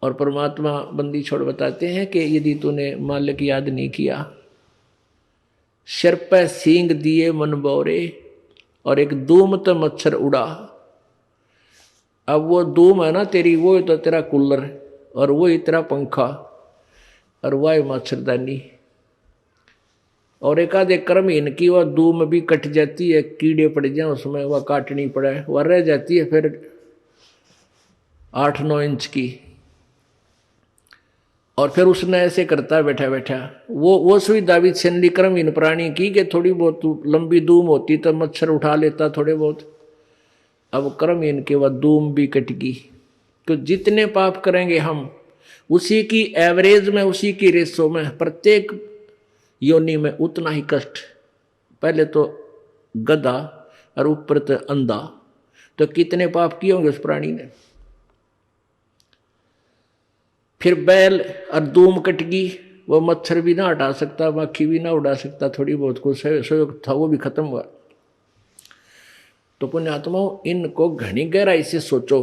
और परमात्मा बंदी छोड़ बताते हैं कि यदि तूने मालिक याद नहीं किया, सिर पे सींग दिए मन बोरे और एक धूम तो मच्छर उड़ा। अब वो धूम है ना तेरी, वो तो तेरा कूलर और वो ही तेरा पंखा और वह मच्छरदानी। और एक आधे कर्महीन की वह धूम भी कट जाती है, कीड़े पड़ जाए उसमें, वह काटनी पड़े, वह रह जाती है फिर 8-9 इंच की। और फिर उसने ऐसे करता बैठा बैठा, वो सुविधा भी छीन कर्महीन प्राणी की कि थोड़ी बहुत लंबी धूम होती तो मच्छर उठा लेता थोड़े बहुत। अब कर्महीन के वह धूम भी कट गई। तो जितने पाप करेंगे हम, उसी की एवरेज में, उसी की रेशो में, प्रत्येक योनि में उतना ही कष्ट। पहले तो गधा और ऊपर तो अंधा, तो कितने पाप किए होंगे उस प्राणी ने। फिर बैल और धूम कट गई, वो मच्छर भी ना हटा सकता, माखी भी ना उड़ा सकता, थोड़ी बहुत कुछ सहयोग था वो भी खत्म हुआ। तो पुण्यात्माओं, इनको घनी गहराई से सोचो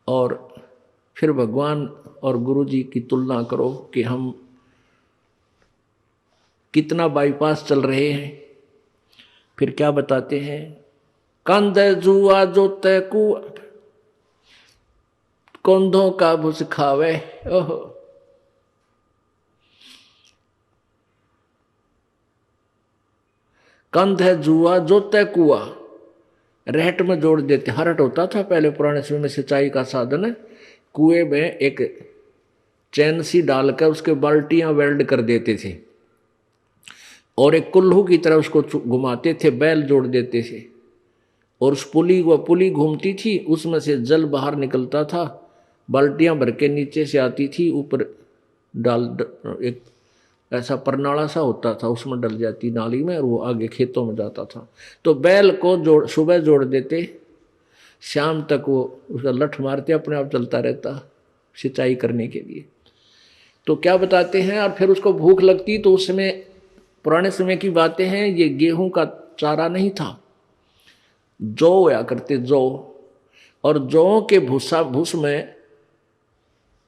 और फिर भगवान और गुरु जी की तुलना करो कि हम कितना बाईपास चल रहे हैं। फिर क्या बताते हैं, कंध जुआ जोते कुआ, कंधों का भुस खावे। ओहो, कंध है जुआ जोते कुआ, रहट में जोड़ देते। हरट होता था पहले पुराने समय में सिंचाई का साधन, कुएं में एक चैन सी डालकर उसके बाल्टियां वेल्ड कर देते थे और एक कुल्लू की तरह उसको घुमाते थे, बैल जोड़ देते थे और उस पुली घूमती थी, उसमें से जल बाहर निकलता था, बाल्टियां भर के नीचे से आती थी, ऊपर डाल एक ऐसा परनाला सा होता था, उसमें डल जाती नाली में और वो आगे खेतों में जाता था। तो बैल को सुबह जोड़ देते, शाम तक वो उसका लठ मारते, अपने आप चलता रहता सिंचाई करने के लिए। तो क्या बताते हैं, और फिर उसको भूख लगती तो उसमें, पुराने समय की बातें हैं, ये गेहूं का चारा नहीं था, जौ होया करते, जौ, और जौ के भूस में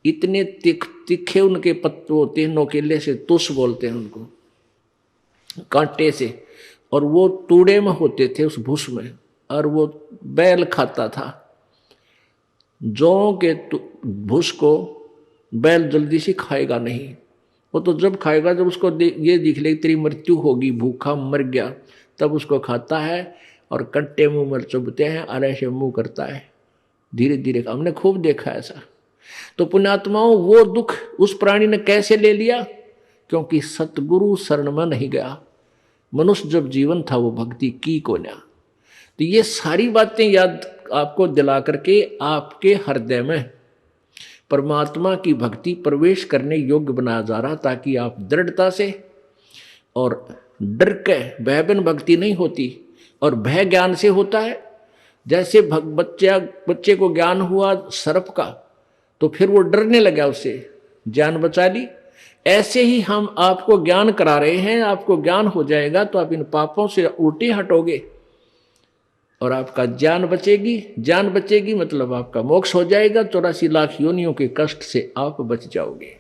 इतने तीखे उनके पत्ते होते हैं, नोकेले से, तुस बोलते हैं उनको, कांटे से, और वो तूड़े में होते थे उस भूस में, और वो बैल खाता था। जौ के भूस को बैल जल्दी से खाएगा नहीं, वो तो जब खाएगा जब उसको ये दिख ले तेरी मृत्यु होगी, भूखा मर गया, तब उसको खाता है और कट्टे मुंह में चुभते हैं और ऐसे मुंह करता है धीरे धीरे। हमने खूब देखा ऐसा। तो पुण्यात्माओं, वो दुख उस प्राणी ने कैसे ले लिया? क्योंकि सतगुरु शरण में नहीं गया। मनुष्य जब जीवन था वो भक्ति की को ना। तो ये सारी बातें याद आपको दिला करके आपके हृदय में परमात्मा की भक्ति प्रवेश करने योग्य बनाया जा रहा, ताकि आप दृढ़ता से, और डर के भय बिन भक्ति नहीं होती, और भय ज्ञान से होता है। जैसे बच्चे को ज्ञान हुआ सर्प का, तो फिर वो डरने लगा, उससे जान बचा ली। ऐसे ही हम आपको ज्ञान करा रहे हैं, आपको ज्ञान हो जाएगा तो आप इन पापों से उल्टे हटोगे और आपका जान बचेगी। जान बचेगी मतलब आपका मोक्ष हो जाएगा, 84 लाख योनियों के कष्ट से आप बच जाओगे।